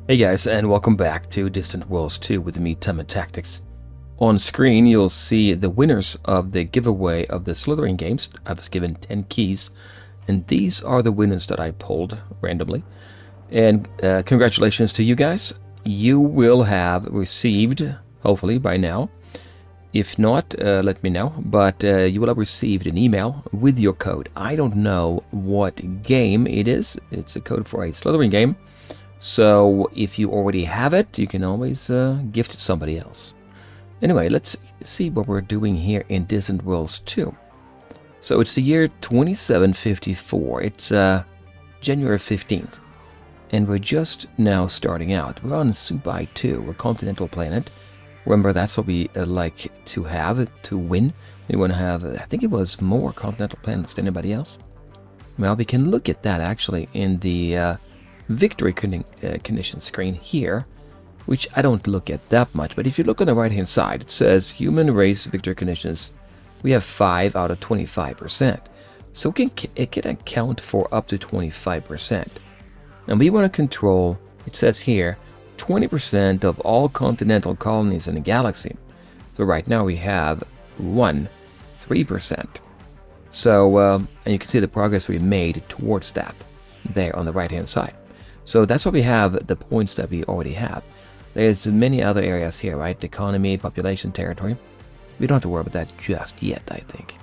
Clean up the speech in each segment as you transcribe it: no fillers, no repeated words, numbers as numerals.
Hey guys, and welcome back to Distant Worlds 2 with me, Tactics. On screen, you'll see the winners of the giveaway of the Slitherine games. I was given 10 keys, and these are the winners that I pulled randomly. And congratulations to you guys. You will have received, hopefully by now, if not, let me know, but you will have received an email with your code. I don't know what game it is. It's a code for a Slitherine game. So if you already have it, you can always gift it to somebody else. Anyway, let's see what we're doing here in Distant Worlds 2. So it's the year 2754. It's January 15th. And we're just now starting out. We're on Subai 2, a continental planet. Remember, that's what we like to have to win. We want to have, I think it was more continental planets than anybody else. Well, we can look at that actually in the victory condition screen here, which I don't look at that much, but if you look on the right hand side, it says human race victory conditions. We have 5 out of 25%, so it can account for up to 25%. And we want to control, it says here, 20% of all continental colonies in the galaxy. So right now we have 3%. So and you can see the progress we made towards that there on the right hand side. So that's what we have, the points that we already have. There's many other areas here, right? Economy, population, territory. We don't have to worry about that just yet, I think.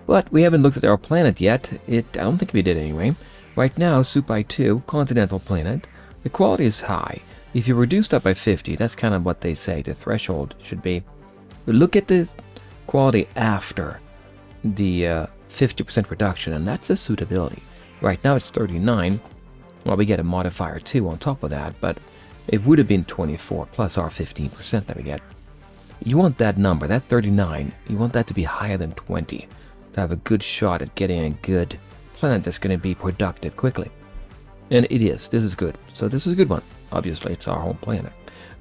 But we haven't looked at our planet yet. I don't think we did anyway. Right now, Subai 2, continental planet. The quality is high. If you reduce that by 50, that's kind of what they say the threshold should be. We look at the quality after the 50% reduction, and that's the suitability. Right now it's 39. Well, we get a modifier too on top of that, but it would have been 24 plus our 15% that we get. You want that number, that 39, you want that to be higher than 20 to have a good shot at getting a good planet that's going to be productive quickly. And it is. This is good. So this is a good one. Obviously, it's our home planet.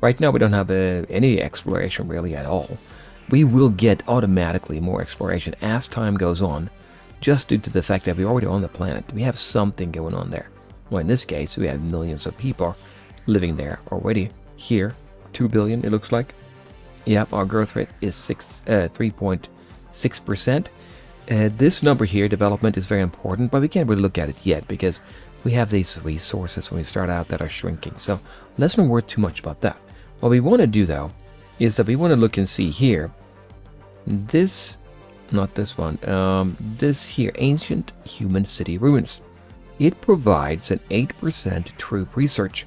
Right now, we don't have any exploration really at all. We will get automatically more exploration as time goes on, just due to the fact that we're already on the planet. We have something going on there. Well, in this case, we have millions of people living there already. Here, 2 billion, it looks like. Yep, our growth rate is 3.6%. This number here, development, is very important, but we can't really look at it yet because we have these resources when we start out that are shrinking. So let's not worry too much about that. What we want to do, though, is that we want to look and see here. This, not this one, this here, Ancient Human City Ruins. It provides an 8% troop research.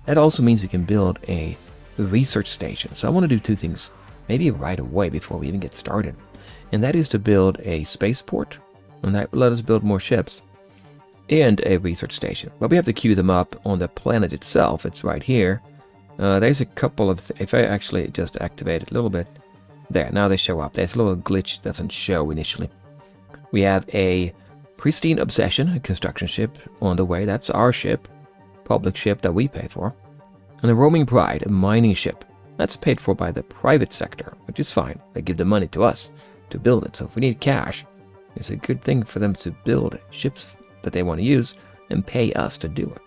That also means we can build a research station. So I want to do two things, maybe right away before we even get started. And that is to build a spaceport, and that will let us build more ships, and a research station. But we have to queue them up on the planet itself. It's right here. There's a couple of, if I actually just activate it a little bit, there, now they show up. There's a little glitch that doesn't show initially. We have a Pristine Obsession, a construction ship on the way. That's our ship, public ship that we pay for. And a Roaming Pride, a mining ship. That's paid for by the private sector, which is fine. They give the money to us to build it. So if we need cash, it's a good thing for them to build ships that they want to use and pay us to do it.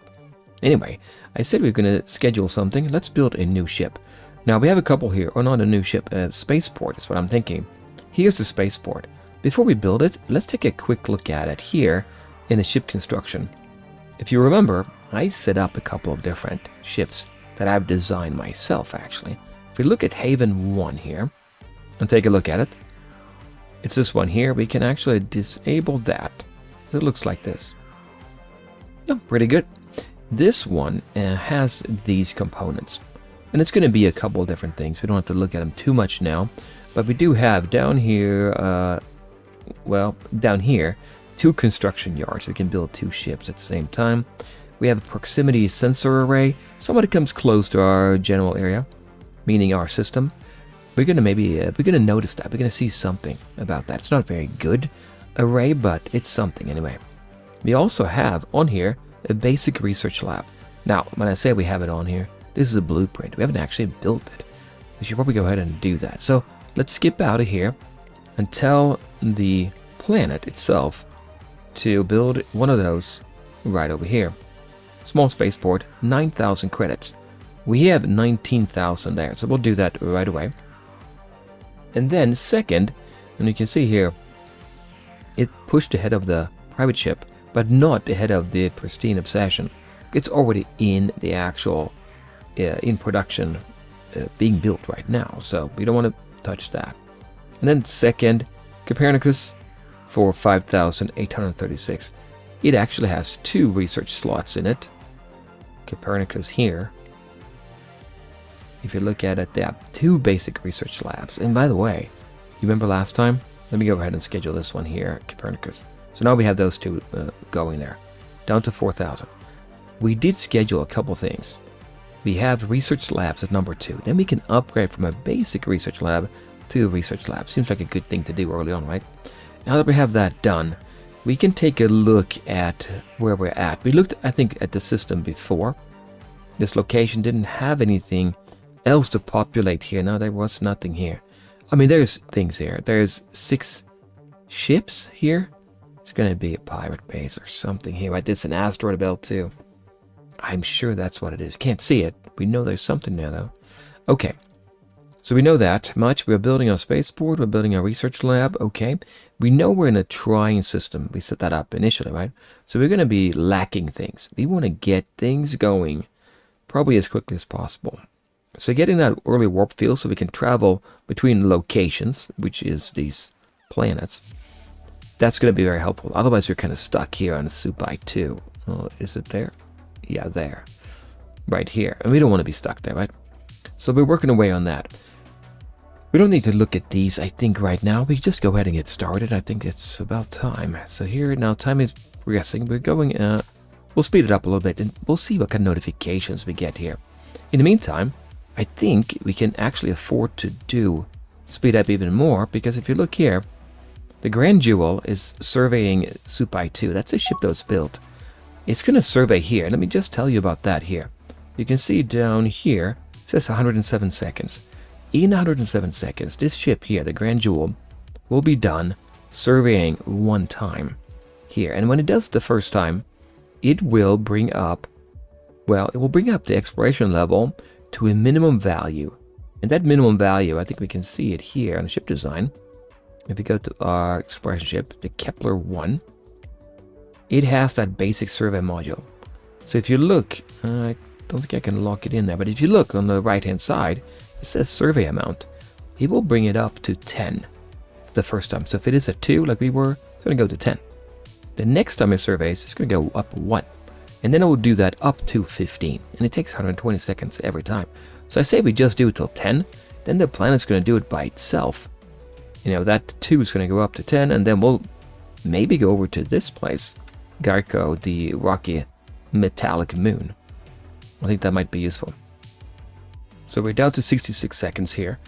Anyway, I said we we're going to schedule something. Let's build a new ship. Now we have a couple here, or not a new ship, a spaceport is what I'm thinking. Here's the spaceport. Before we build it, let's take a quick look at it here in the ship construction. If you remember, I set up a couple of different ships that I've designed myself, actually. If we look at Haven 1 here, and take a look at it, it's this one here. We can actually disable that. So it looks like this. Yeah, pretty good. This one has these components. And it's going to be a couple of different things. We don't have to look at them too much now. But we do have down here, down here, 2 construction yards. We can build 2 ships at the same time. We have a proximity sensor array. Somebody comes close to our general area, meaning our system. We're going to notice that. We're going to see something about that. It's not a very good array, but it's something anyway. We also have on here a basic research lab. Now, when I say we have it on here, this is a blueprint. We haven't actually built it. We should probably go ahead and do that. So let's skip out of here and tell the planet itself to build one of those right over here. Small spaceport, 9,000 credits. We have 19,000 there, so we'll do that right away. And then second, and you can see here, it pushed ahead of the private ship, but not ahead of the Pristine Obsession. It's already in the actual, in production, being built right now, so we don't want to touch that. And then second, Copernicus for 5,836. It actually has 2 research slots in it. Copernicus here. If you look at it, they have 2 basic research labs. And by the way, you remember last time? Let me go ahead and schedule this one here, Copernicus. So now we have those 2 going there, down to 4,000. We did schedule a couple things. We have research labs at number 2. Then we can upgrade from a basic research lab to a research lab. Seems like a good thing to do early on, right? Now that we have that done, we can take a look at where we're at. We looked, I think, at the system before. This location didn't have anything else to populate here. No, there was nothing here. I mean, there's things here. There's 6 ships here. It's going to be a pirate base or something here. Right? It's an asteroid belt too. I'm sure that's what it is. Can't see it. We know there's something there though. Okay. So we know that much. We're building our spaceport. We're building our research lab. Okay. We know we're in a trying system. We set that up initially, right? So we're going to be lacking things. We want to get things going probably as quickly as possible. So getting that early warp field so we can travel between locations, which is these planets, that's going to be very helpful. Otherwise, we're kind of stuck here on the Supai 2. Oh, is it there? Yeah, there. Right here. And we don't want to be stuck there, right? So we're working away on that. We don't need to look at these, I think, right now. We just go ahead and get started. I think it's about time. So here, now time is progressing. We're going, we'll speed it up a little bit and we'll see what kind of notifications we get here. In the meantime, I think we can actually afford to speed up even more, because if you look here, the Grand Jewel is surveying Supai 2. That's a ship that was built. It's going to survey here. Let me just tell you about that here. You can see down here, it says 107 seconds. In 107 seconds, this ship here, the Grand Jewel, will be done surveying 1 time here. And when it does the first time, it will bring up, well, it will bring up the exploration level to a minimum value. And that minimum value, I think we can see it here on the ship design. If we go to our exploration ship, the Kepler 1, it has that basic survey module. So if you look, I don't think I can lock it in there, but if you look on the right hand side, it says survey amount. It will bring it up to 10 the first time. So if it is a 2 like we were, it's going to go to 10. The next time it surveys, it's going to go up 1. And then it will do that up to 15. And it takes 120 seconds every time. So I say we just do it till 10, then the planet's going to do it by itself. You know, that 2 is going to go up to 10, and then we'll maybe go over to this place, Garco, the rocky metallic moon. I think that might be useful. So we're down to 66 seconds here,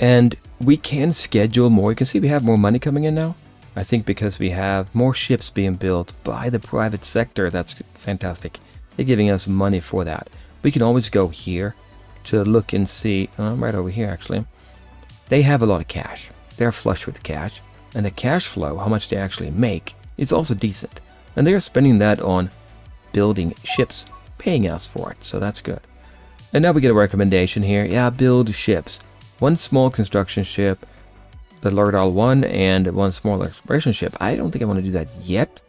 and we can schedule more. You can see we have more money coming in now. I think because we have more ships being built by the private sector. That's fantastic. They're giving us money for that. We can always go here to look and see. Right over here, actually. They have a lot of cash. They're flush with cash. And the cash flow, how much they actually make, is also decent. And they're spending that on building ships, paying us for it. So that's good. And now we get a recommendation here. Yeah, build ships. 1 small construction ship, the Lordal 1, and 1 small exploration ship. I don't think I want to do that yet.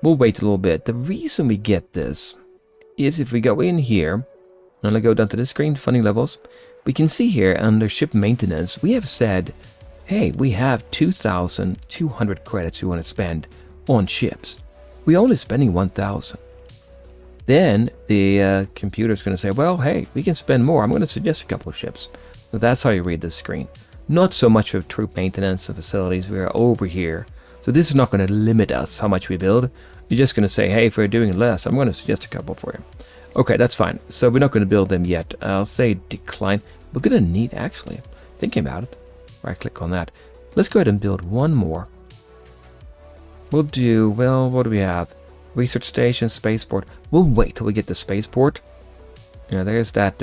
We'll wait a little bit. The reason we get this is if we go in here, and I go down to the screen, funding levels, we can see here under ship maintenance, we have said, hey, we have 2,200 credits we want to spend on ships. We're only spending 1,000. Then the computer's going to say, well, hey, we can spend more. I'm going to suggest a couple of ships. So that's how you read this screen. Not so much of troop maintenance and facilities. We are over here. So this is not going to limit us how much we build. You're just going to say, hey, if we're doing less, I'm going to suggest a couple for you. Okay, that's fine. So we're not going to build them yet. I'll say decline. We're going to need, actually, thinking about it. Right click on that. Let's go ahead and build 1 more. We'll do, well, what do we have? Research station, spaceport. We'll wait till we get to spaceport. You know, there's that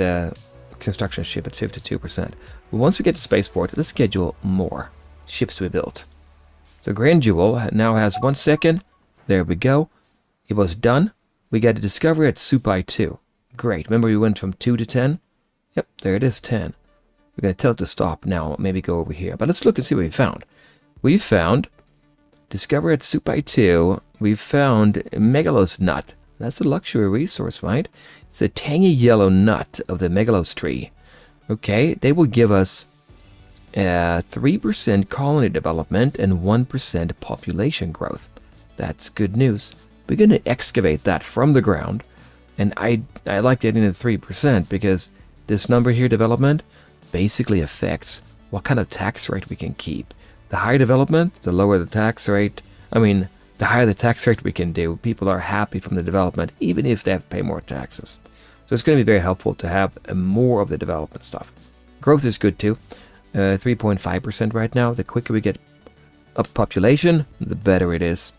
construction ship at 52%. But once we get to spaceport, let's schedule more ships to be built. So Grand Jewel now has 1 second. There we go. It was done. We got a discovery at Supai 2. Great. Remember we went from 2 to 10? Yep, there it is, 10. We're going to tell it to stop now, maybe go over here. But let's look and see what we found. We found, discover at Supai 2, we found Megalos nut. That's a luxury resource, right? It's a tangy yellow nut of the Megalos tree. Okay, they will give us 3% colony development and 1% population growth. That's good news. We're going to excavate that from the ground. And I like getting the 3% because this number here, development, basically affects what kind of tax rate we can keep. The higher development, the lower the tax rate. I mean, the higher the tax rate we can do, people are happy from the development, even if they have to pay more taxes. So it's going to be very helpful to have more of the development stuff. Growth is good too. 3.5% right now. The quicker we get up population, the better it is.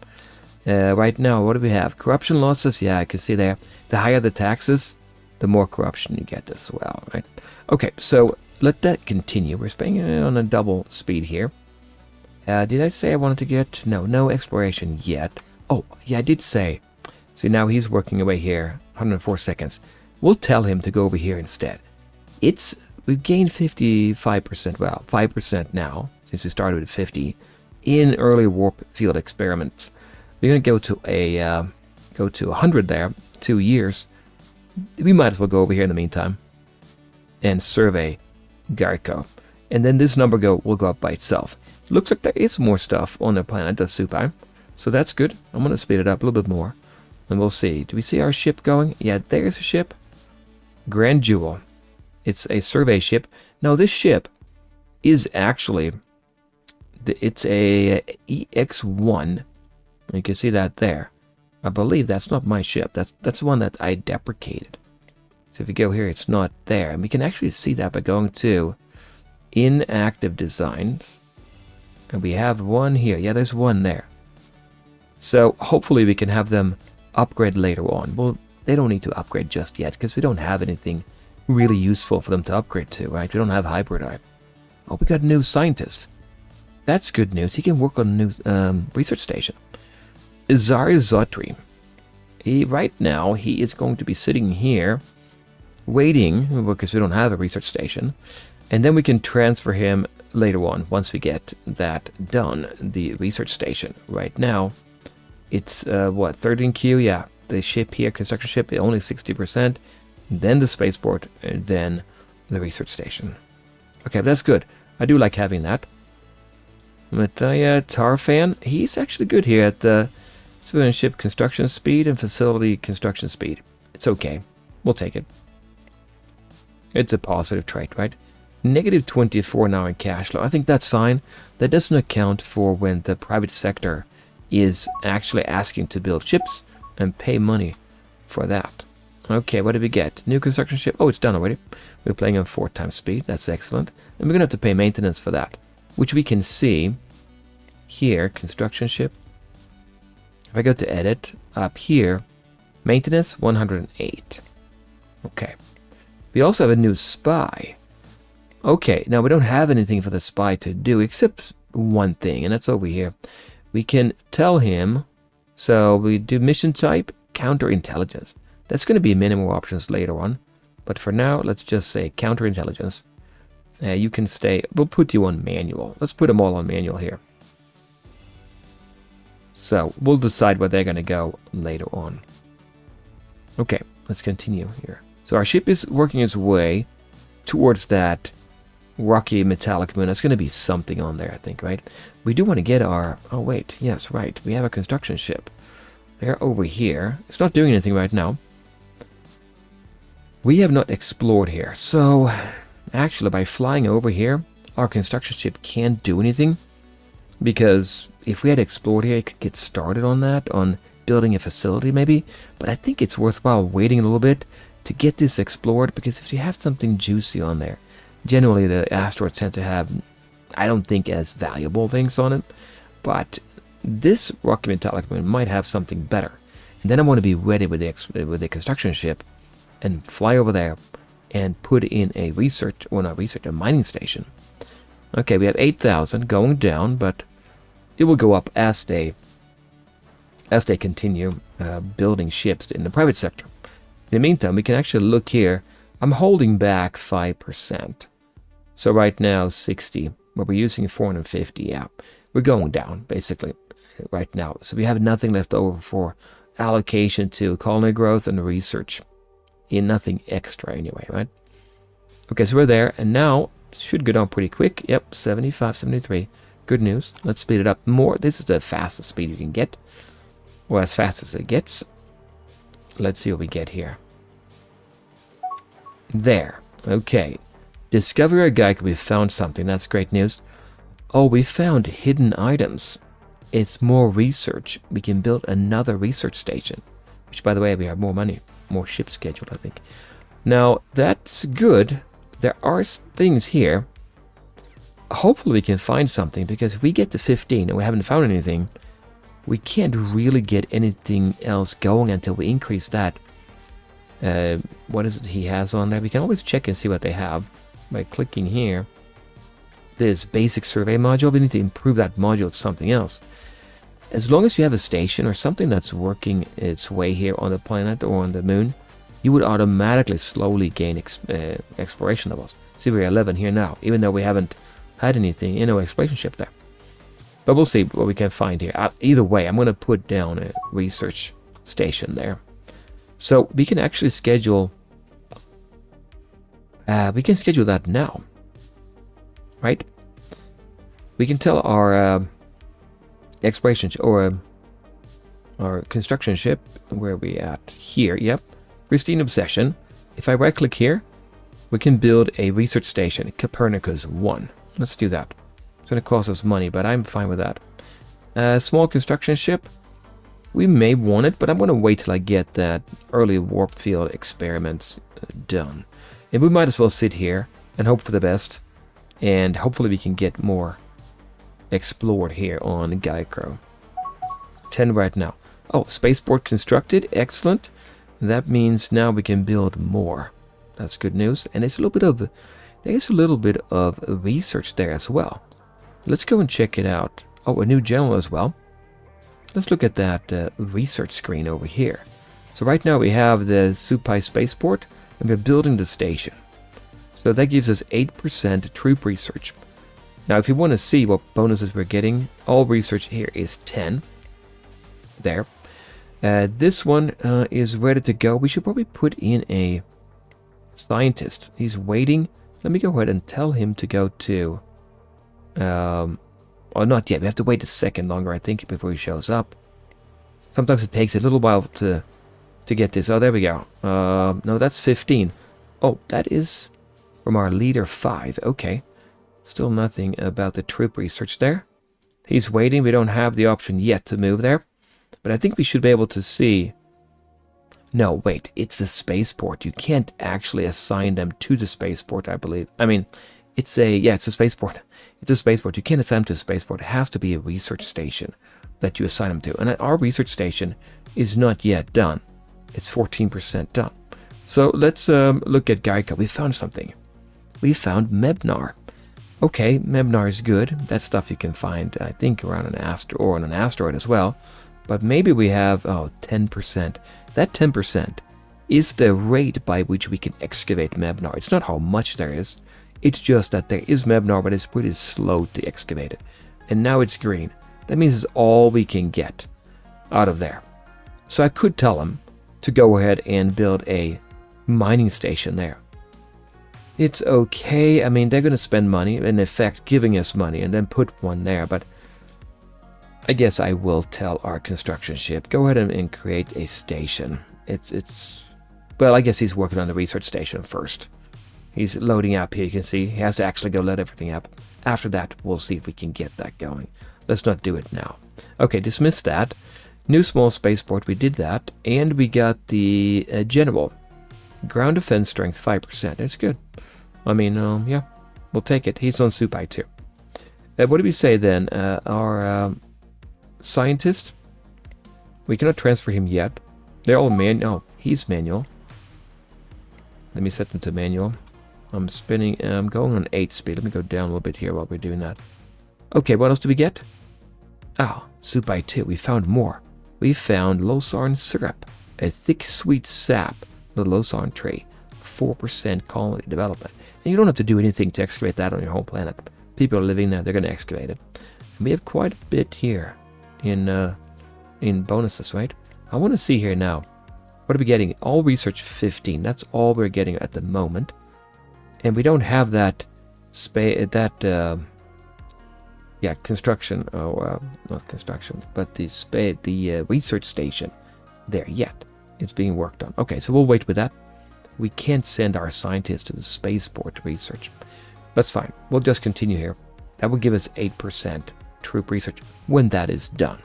Right now, what do we have? Corruption losses. Yeah, I can see there. The higher the taxes, the more corruption you get as well, right? Okay, so let that continue. We're spinning it on a double speed here. Did I say I wanted to get... No exploration yet. Oh, yeah, I did say. See, now he's working away here. 104 seconds. We'll tell him to go over here instead. We've gained 55%, well, 5% now, since we started with 50, in early warp field experiments. We're going to go to 100 there, 2 years. We might as well go over here in the meantime and survey Gariko. And then this number will go up by itself. Looks like there is more stuff on the planet of Supai, so that's good. I'm going to speed it up a little bit more, and we'll see. Do we see our ship going? Yeah, there's a ship. Grand Jewel. It's a survey ship. Now, this ship is actually... It's a EX-1. You can see that there. I believe that's not my ship. That's the one that I deprecated. So if you go here, it's not there. And we can actually see that by going to Inactive Designs. And we have one here. Yeah, there's one there. So hopefully we can have them upgrade later on. Well, they don't need to upgrade just yet because we don't have anything really useful for them to upgrade to, right? We don't have hyperdrive. Oh, we got a new scientist. That's good news. He can work on a new research station. Izari Zotri. Right now, he is going to be sitting here waiting because we don't have a research station. And then we can transfer him later on once we get that done, the research station. Right now, it's, 13Q? Yeah, the ship here, construction ship, only 60%. Then the spaceport, and then the research station. Okay, that's good. I do like having that. Mataya Tarfan, he's actually good here at the civilian ship construction speed and facility construction speed. It's okay. We'll take it. It's a positive trait, right? Negative 24 now in cash flow. I think that's fine. That doesn't account for when the private sector is actually asking to build ships and pay money for that. Okay, what did we get? New construction ship. Oh, it's done already. We're playing on 4 times speed. That's excellent. And we're going to have to pay maintenance for that, which we can see here. Construction ship. If I go to edit, up here, maintenance 108. Okay. We also have a new spy. Okay, now we don't have anything for the spy to do except one thing, and that's over here. We can tell him, so we do mission type, counterintelligence. That's going to be many more options later on, but for now, let's just say counterintelligence. You can stay, we'll put you on manual. Let's put them all on manual here. So we'll decide where they're going to go later on. Okay, let's continue here. So our ship is working its way towards that rocky metallic moon. That's going to be something on there, I think, right? We do want to get our... Oh, wait. Yes, right. We have a construction ship. They're over here. It's not doing anything right now. We have not explored here. So, actually, by flying over here, our construction ship can't do anything. Because if we had explored here, it could get started on that, on building a facility maybe. But I think it's worthwhile waiting a little bit to get this explored, because if you have something juicy on there, generally the asteroids tend to have, I don't think, as valuable things on it. But this rocky metallic moon might have something better. And then I want to be ready with the construction ship and fly over there and put in a research, or not research, a mining station. Okay, we have 8,000 going down, but it will go up as they continue building ships in the private sector. the meantime, we can actually look here. I'm holding back 5%. So right now, 60, but we're using 450, yeah. We're going down, basically, right now. So we have nothing left over for allocation to colony growth and research. In nothing extra anyway, right? Okay, so we're there, and now it should go down pretty quick. Yep, 75, 73. Good news. Let's speed it up more. This is the fastest speed you can get, or as fast as it gets. Let's see what we get here. There. Okay. Discover a Geico. We found something. That's great news. Oh, we found hidden items. It's more research. We can build another research station. Which, by the way, we have more money. More ships scheduled, I think. Now, that's good. There are things here. Hopefully we can find something, because if we get to 15 and we haven't found anything, we can't really get anything else going until we increase that. What is it he has on there? We can always check and see what they have by clicking here. This basic survey module, we need to improve that module to something else. As long as you have a station or something that's working its way here on the planet or on the moon, you would automatically slowly gain exploration levels. See, we're 11 here now, even though we haven't had anything in our exploration ship there. But we'll see what we can find here. Either way, I'm going to put down a research station there. So we can actually schedule... we can schedule that now. Right? We can tell our exploration or our construction ship, where are we at? Here, yep. Pristine Obsession. If I right click here, we can build a research station, Copernicus 1. Let's do that. It's going to cost us money, but I'm fine with that. Small construction ship. We may want it, but I'm going to wait till I get that early warp field experiments done. And we might as well sit here and hope for the best. And hopefully we can get more explored here on Geico. 10 right now. Oh, Spaceport constructed. Excellent. That means now we can build more. That's good news. And it's a little bit of... There's a little bit of research there as well. Let's go and check it out. Oh, a new general as well. Let's look at that research screen over here. So right now we have the Supai Spaceport, and we're building the station. So that gives us 8% troop research. Now, if you want to see what bonuses we're getting, all research here is 10. There. This one is ready to go. We should probably put in a scientist. He's waiting. Let me go ahead and tell him to go to... oh, not yet. We have to wait a second longer, I think, before he shows up. Sometimes it takes a little while to get this. Oh, there we go. No, that's 15. Oh, that is from our leader 5. Okay. Still nothing about the troop research there. He's waiting. We don't have the option yet to move there. But I think we should be able to see... No, wait. It's a spaceport. You can't actually assign them to the spaceport, I believe. I mean, it's a... Yeah, it's a spaceport. It's a spaceport. You can't assign them to a spaceport. It has to be a research station that you assign them to. And our research station is not yet done. It's 14% done. So let's look at Geico. We found something. We found Mebnar. Okay, Mebnar is good. That's stuff you can find, I think, around an asteroid or on an asteroid as well. But maybe we have, 10%. That 10% is the rate by which we can excavate Mebnar. It's not how much there is. It's just that there is Mebnar, but it's pretty slow to excavate it. And now it's green. That means it's all we can get out of there. So I could tell them to go ahead and build a mining station there. It's okay. I mean, they're going to spend money, in effect giving us money, and then put one there. But I guess I will tell our construction ship, go ahead and create a station. Well, I guess he's working on the research station first. He's loading up here. You can see he has to actually go let everything up. After that, we'll see if we can get that going. Let's not do it now. Okay, dismiss that. New small spaceport, we did that. And we got the general. Ground defense strength 5%. It's good. I mean, yeah, we'll take it. He's on Supai too. What did we say then? Our scientist, we cannot transfer him yet. They're all manual. Oh, he's manual. Let me set them to manual. I'm spinning. I'm going on 8 speed. Let me go down a little bit here while we're doing that. Okay, what else do we get? Ah, Supai 2. We found more. We found Losarn syrup, a thick sweet sap the Luzon tree, 4% colony development. And you don't have to do anything to excavate that on your home planet. People are living there, they're going to excavate it. And we have quite a bit here in bonuses, right? I want to see here now. What are we getting? All research 15. That's all we're getting at the moment. And we don't have that construction. Oh, not construction, but the research station there yet. It's being worked on. Okay, so we'll wait with that. We can't send our scientists to the spaceport to research. That's fine. We'll just continue here. That will give us 8% troop research when that is done.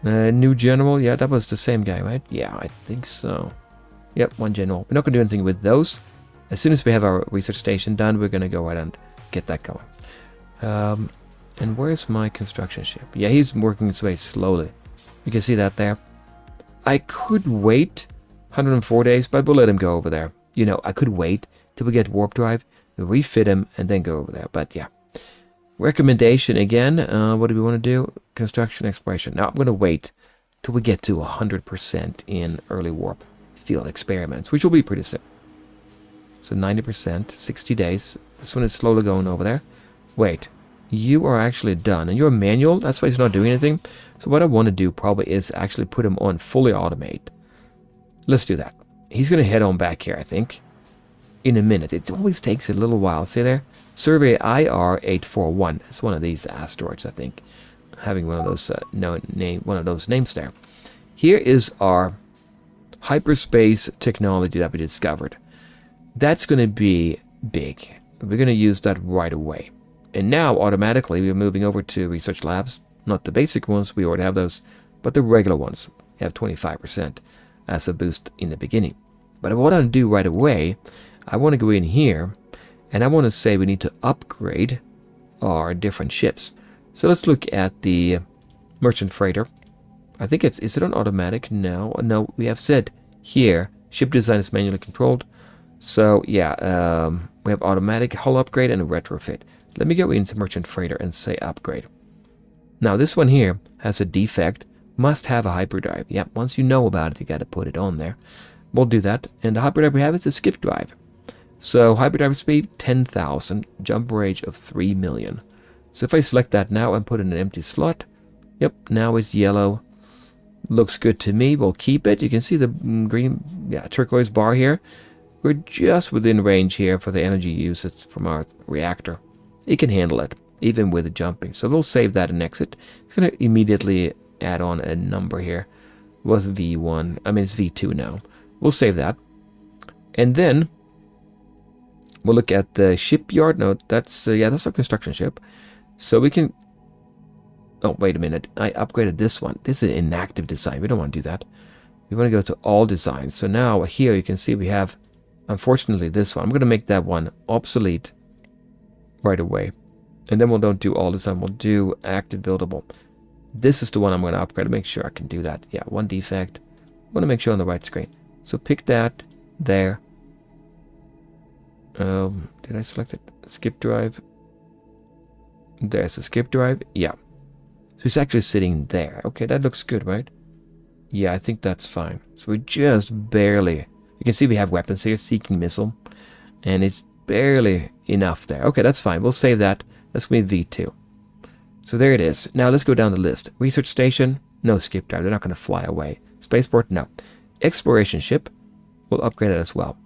New general, yeah, that was the same guy, right? Yeah, I think so. Yep, one general. We're not going to do anything with those. As soon as we have our research station done, we're going to go ahead and get that going. And where's my construction ship? Yeah, he's working his way slowly. You can see that there. I could wait 104 days, but we'll let him go over there. You know, I could wait till we get warp drive, refit him, and then go over there. But yeah. Recommendation again, what do we want to do? Construction exploration. Now I'm going to wait till we get to 100% in early warp field experiments, which will be pretty soon. So 90%, 60 days. This one is slowly going over there. Wait, you are actually done. And you're manual, that's why it's not doing anything. So what I want to do probably is actually put him on fully automate. Let's do that. He's going to head on back here, I think, in a minute. It always takes a little while. See there? Survey IR-841. It's one of these asteroids, I think. Having one of those one of those names there. Here is our hyperspace technology that we discovered. That's going to be big. We're going to use that right away. And now automatically we're moving over to research labs. Not the basic ones, we already have those, but the regular ones have 25% as a boost in the beginning. But what I want to do right away, I want to go in here and I want to say we need to upgrade our different ships. So let's look at the merchant freighter. I think is it on automatic? No, we have said here ship design is manually controlled. So yeah, we have automatic hull upgrade and a retrofit. Let me go into merchant freighter and say upgrade. Now this one here has a defect, must have a hyperdrive. Yep, once you know about it, you got to put it on there. We'll do that. And the hyperdrive we have is a skip drive. So hyperdrive speed 10,000, jump range of 3 million. So if I select that now and put in an empty slot, yep, now it's yellow. Looks good to me. We'll keep it. You can see the green, turquoise bar here. We're just within range here for the energy usage from our reactor. It can handle it, even with the jumping. So we'll save that and exit. It's going to immediately add on a number here. It was V1. I mean, it's V2 now. We'll save that. And then we'll look at the shipyard. No, that's our construction ship. So we can... Oh, wait a minute. I upgraded this one. This is an inactive design. We don't want to do that. We want to go to all designs. So now here you can see we have, unfortunately, this one. I'm going to make that one obsolete right away. And then we'll don't do all design. We'll do active buildable. This is the one I'm going to upgrade to make sure I can do that. Yeah, one defect. I want to make sure on the right screen. So pick that there. Did I select it? Skip drive. There's a skip drive. Yeah. So it's actually sitting there. Okay, that looks good, right? Yeah, I think that's fine. So we're just barely... You can see we have weapons here, seeking missile. And it's barely enough there. Okay, that's fine. We'll save that. That's going to be V2. So there it is. Now let's go down the list. Research station, no skip drive. They're not going to fly away. Spaceport, no. Exploration ship, we'll upgrade it as well.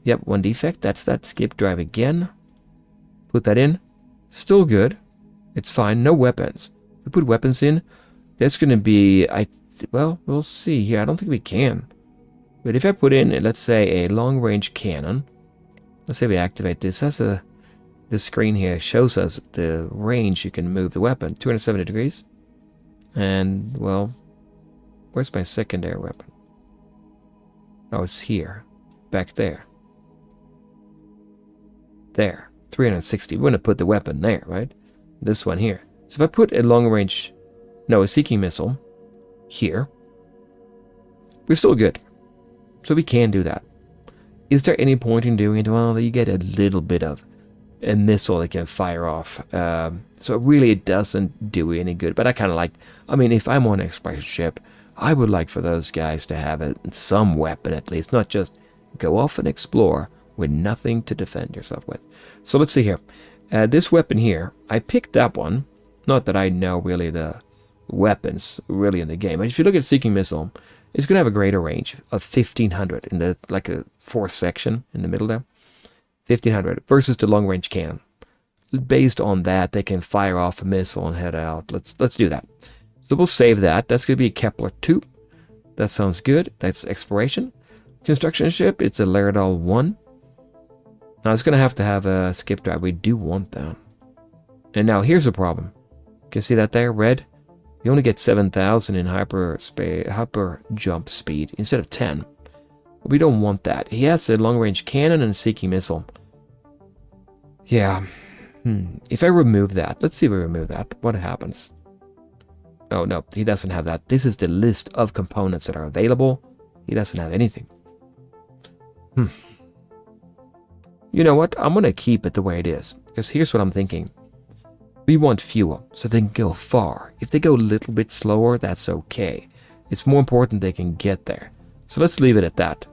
Yep, one defect. That's that skip drive again. Put that in. Still good. It's fine. No weapons. If we put weapons in, that's going to be... well, we'll see here. I don't think we can. But if I put in, let's say, a long-range cannon. Let's say we activate this. This screen here shows us the range you can move the weapon. 270 degrees. And, well, where's my secondary weapon? Oh, it's here. Back there. There. 360. We're going to put the weapon there, right? This one here. So if I put a long-range... No, a seeking missile here, we're still good. So we can do that. Is there any point in doing it? Well, you get a little bit of a missile that can fire off. So really it doesn't do any good. But I kind of like... I mean, if I'm on an exploration ship, I would like for those guys to have some weapon at least, not just go off and explore with nothing to defend yourself with. So let's see here. This weapon here, I picked that one. Not that I know really the weapons really in the game. But if you look at Seeking Missile, it's going to have a greater range of 1500 in the like a fourth section in the middle there. 1500 versus the long range cannon. Based on that, they can fire off a missile and head out. Let's do that. So we'll save that. That's going to be Kepler 2. That sounds good. That's exploration. Construction ship, it's a Laerdal 1. Now it's going to have a skip drive. We do want that. And now here's a problem. Can you see that there? Red. You only get 7,000 in hyper jump speed instead of 10. We don't want that. He has a long range cannon and a Seeking Missile. Yeah. If I remove that, let's see if we remove that. What happens? Oh, no, he doesn't have that. This is the list of components that are available. He doesn't have anything. You know what? I'm going to keep it the way it is. Because here's what I'm thinking. We want fuel, so they can go far. If they go a little bit slower, that's okay. It's more important they can get there. So let's leave it at that.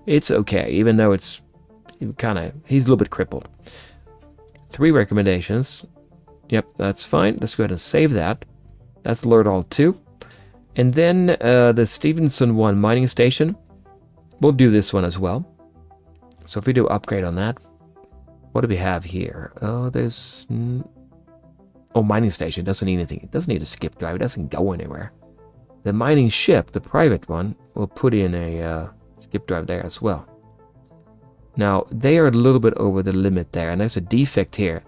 It's okay, even though he's a little bit crippled. 3 recommendations. Yep, that's fine. Let's go ahead and save that. That's Laerdal 2. And then the Stevenson 1 mining station. We'll do this one as well. So if we do upgrade on that, what do we have here? Oh, there's... Oh, mining station doesn't need anything. It doesn't need a skip drive. It doesn't go anywhere. The mining ship, the private one, will put in a skip drive there as well. Now, they are a little bit over the limit there, and there's a defect here.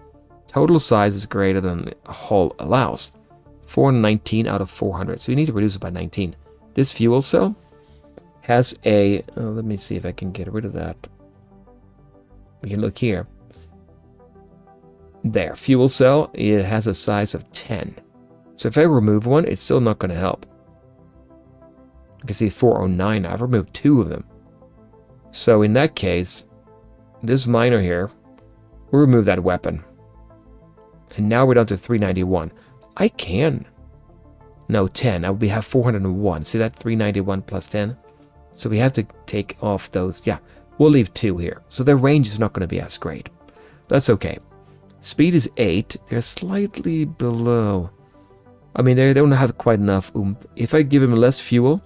Total size is greater than hull allows. 419 out of 400, so you need to reduce it by 19. This fuel cell has a... let me see if I can get rid of that. We can look here. There, fuel cell, it has a size of 10. So if I remove one, it's still not going to help. You can see 409, I've removed 2 of them. So in that case, this miner here, we'll remove that weapon. And now we're down to 391. I can. No, 10. We have 401. See that? 391 plus 10. So we have to take off those. Yeah, we'll leave 2 here. So their range is not going to be as great. That's okay. Speed is 8. They're slightly below. I mean, they don't have quite enough oomph. If I give them less fuel,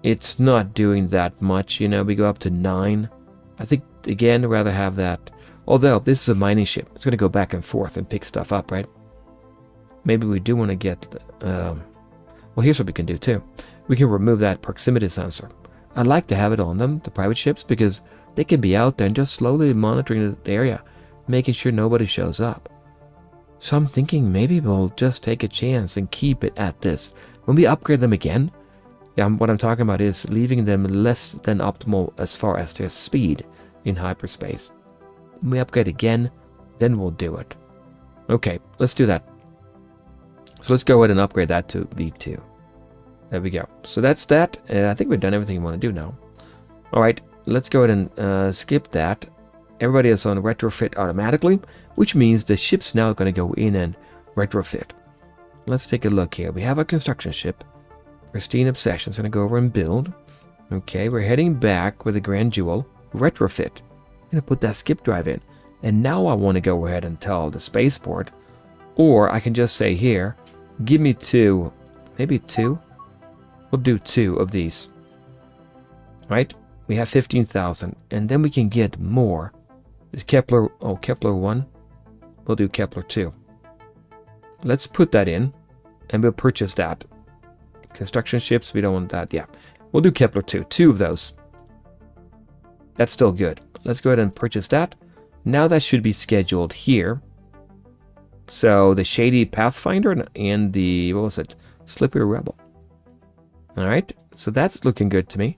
it's not doing that much. You know, we go up to 9. I think, again, I'd rather have that. Although, this is a mining ship. It's going to go back and forth and pick stuff up, right? Maybe we do want to get... well, here's what we can do, too. We can remove that proximity sensor. I like to have it on them, the private ships, because they can be out there and just slowly monitoring the area, making sure nobody shows up. So I'm thinking maybe we'll just take a chance and keep it at this. When we upgrade them again, yeah, what I'm talking about is leaving them less than optimal as far as their speed in hyperspace. When we upgrade again, then we'll do it. Okay, let's do that. So let's go ahead and upgrade that to V2. There we go. So that's that. I think we've done everything we want to do now. Alright, let's go ahead and skip that. Everybody is on retrofit automatically, which means the ship's now going to go in and retrofit. Let's take a look here. We have a construction ship. Pristine Obsession is going to go over and build. Okay, we're heading back with a Grand Jewel. Retrofit. I'm going to put that skip drive in. And now I want to go ahead and tell the Spaceport. Or I can just say here, give me 2. Maybe 2? We'll do 2 of these. Right? We have 15,000. And then we can get more. Is Kepler... Oh, Kepler 1. We'll do Kepler 2. Let's put that in. And we'll purchase that. Construction ships, we don't want that. Yeah. We'll do Kepler 2. 2 of those. That's still good. Let's go ahead and purchase that. Now that should be scheduled here. So the Shady Pathfinder and the... What was it? Slippery Rebel. Alright. So that's looking good to me.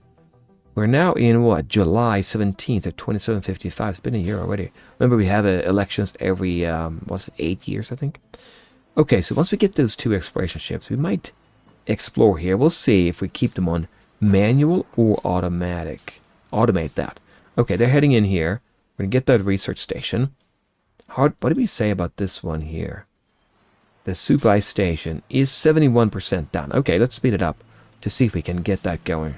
We're now in, what, July 17th of 2755. It's been a year already. Remember, we have elections every, 8 years, I think? Okay, so once we get those 2 exploration ships, we might explore here. We'll see if we keep them on manual or automatic. Automate that. Okay, they're heading in here. We're going to get that research station. What did we say about this one here? The Supai station is 71% done. Okay, let's speed it up to see if we can get that going.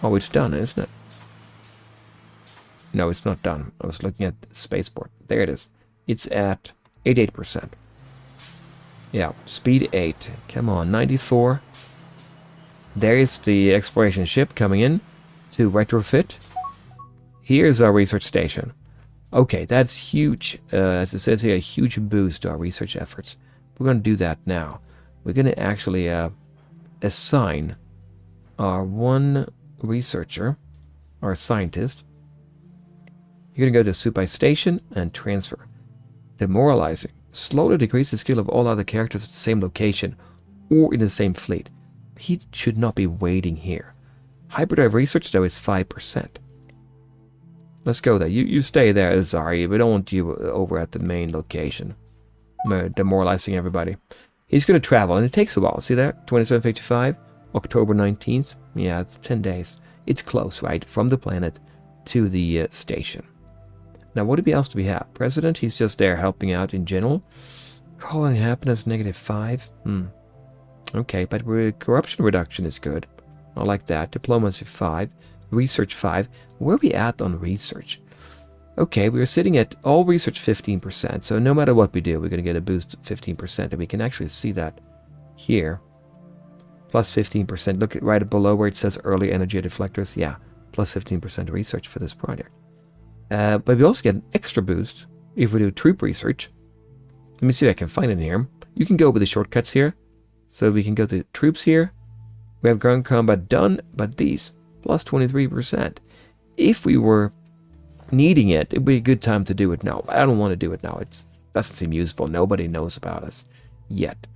Oh, it's done, isn't it? No, it's not done. I was looking at Spaceport. There it is. It's at 88%. Yeah, speed 8. Come on, 94. There is the exploration ship coming in to Retrofit. Here's our research station. Okay, that's huge. As it says here, a huge boost to our research efforts. We're going to do that now. We're going to actually assign our one researcher, our scientist. You're going to go to Supai Station and transfer. Demoralizing. Slowly decrease the skill of all other characters at the same location or in the same fleet. He should not be waiting here. Hyperdrive research, though, is 5%. Let's go there. You stay there, Azari. We don't want you over at the main location. Demoralizing everybody. He's going to travel, and it takes a while. See there? 2755, October 19th. Yeah, it's 10 days. It's close, right? From the planet to the station. Now, what else do we have? President, he's just there helping out in general. Colony happiness, -5. Okay, but corruption reduction is good. I like that. Diplomacy 5. Research 5. Where are we at on research? Okay, we're sitting at all research 15%. So no matter what we do, we're going to get a boost of 15%. And we can actually see that here. Plus 15%. Look at right below where it says early energy deflectors. Yeah, plus 15% research for this project. But we also get an extra boost if we do troop research. Let me see if I can find it here. You can go with the shortcuts here. So we can go to troops here. We have ground combat done, but these, plus 23%. If we were needing it, it'd be a good time to do it now. But I don't want to do it now. It doesn't seem useful. Nobody knows about us yet.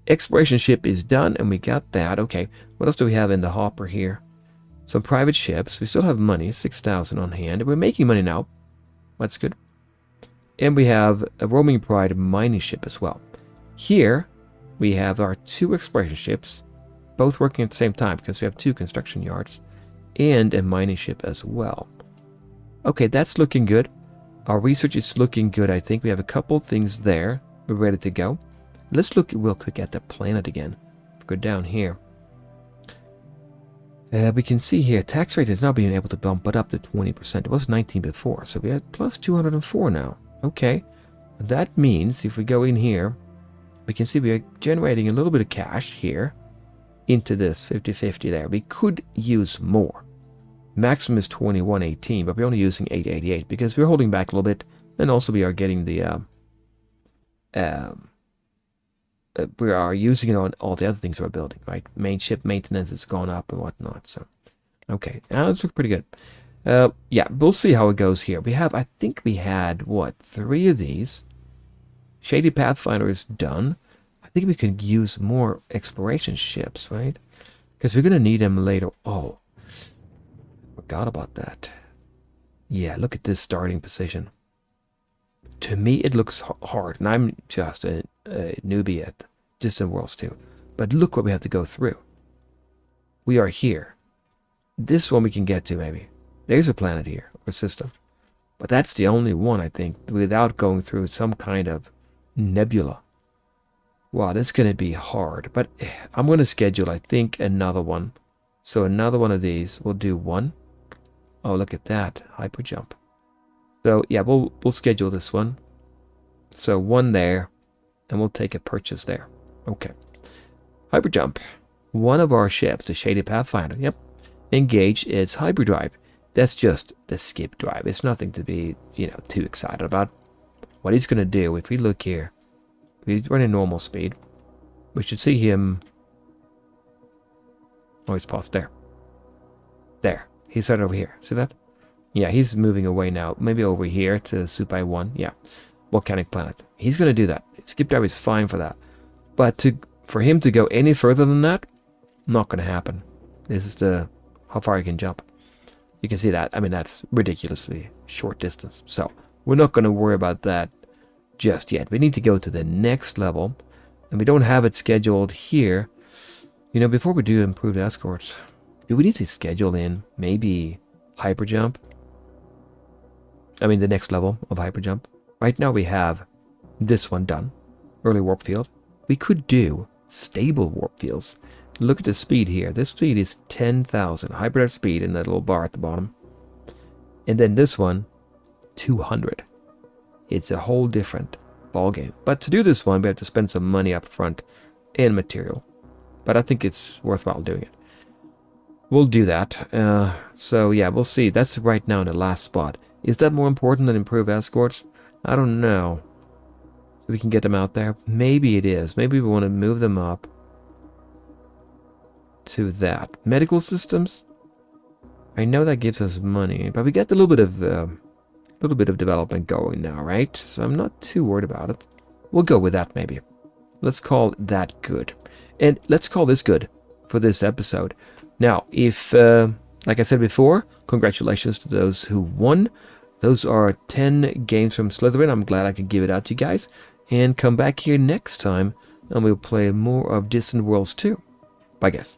Exploration ship is done, and we got that. Okay, what else do we have in the hopper here? Some private ships. We still have money, 6,000 on hand. We're making money now. That's good. And we have a roaming pride mining ship as well. Here, we have our 2 exploration ships, both working at the same time because we have 2 construction yards and a mining ship as well. Okay, that's looking good. Our research is looking good, I think. We have a couple things there. We're ready to go. Let's look real quick at the planet again. Go down here. We can see here, tax rate is now being able to bump it up to 20%. It was 19 before, so we had plus 204 now. Okay, that means if we go in here, we can see we are generating a little bit of cash here into this 50-50 there. We could use more. Maximum is 2118, but we're only using 888 because we're holding back a little bit, and also we are getting the we are using it on all the other things we're building, right? Main ship maintenance has gone up and whatnot. So, okay, now it's looking pretty good. Yeah, we'll see how it goes here. We have, I think we had, what, 3 of these. Shady Pathfinder is done. I think we could use more exploration ships, right? Because we're going to need them later. Oh, forgot about that. Yeah, look at this starting position. To me, it looks hard, and I'm just a newbie at Distant Worlds 2. But look what we have to go through. We are here. This one we can get to, maybe. There's a planet here, or system. But that's the only one, I think, without going through some kind of nebula. Wow, that's going to be hard. But I'm going to schedule, I think, another one. So another one of these. We'll do 1. Oh, look at that. Hyper jump. So, yeah, we'll schedule this one. So 1 there, and we'll take a purchase there. Okay. Hyperjump. One of our ships, the Shady Pathfinder. Yep. Engage its hyperdrive. That's just the skip drive. It's nothing to be, too excited about. What he's going to do, if we look here, if he's running normal speed, we should see him. Oh, he's paused there. There. He's right over here. See that? Yeah, he's moving away now. Maybe over here to Supai 1. Yeah. Volcanic planet. He's going to do that. Skip drive is fine for that. But for him to go any further than that, not going to happen. This is how far he can jump. You can see that. I mean, that's ridiculously short distance. So, we're not going to worry about that just yet. We need to go to the next level. And we don't have it scheduled here. Before we do improved escorts, do we need to schedule in maybe hyperjump? I mean, the next level of hyperjump. Right now we have this one done. Early warp field. We could do stable warp fields. Look at the speed here. This speed is 10,000. Hyperdrive speed in that little bar at the bottom. And then this one, 200. It's a whole different ball game. But to do this one, we have to spend some money up front and material. But I think it's worthwhile doing it. We'll do that. So yeah, we'll see. That's right now in the last spot. Is that more important than improved escorts? I don't know. We can get them out there. Maybe it is. Maybe we want to move them up to that. Medical systems? I know that gives us money, but we get a little bit of development going now, right? So I'm not too worried about it. We'll go with that maybe. Let's call that good. And let's call this good for this episode. Now, if, like I said before, congratulations to those who won. Those are 10 games from Slitherine. I'm glad I could give it out to you guys. And come back here next time, and we'll play more of Distant Worlds 2. Bye, guys.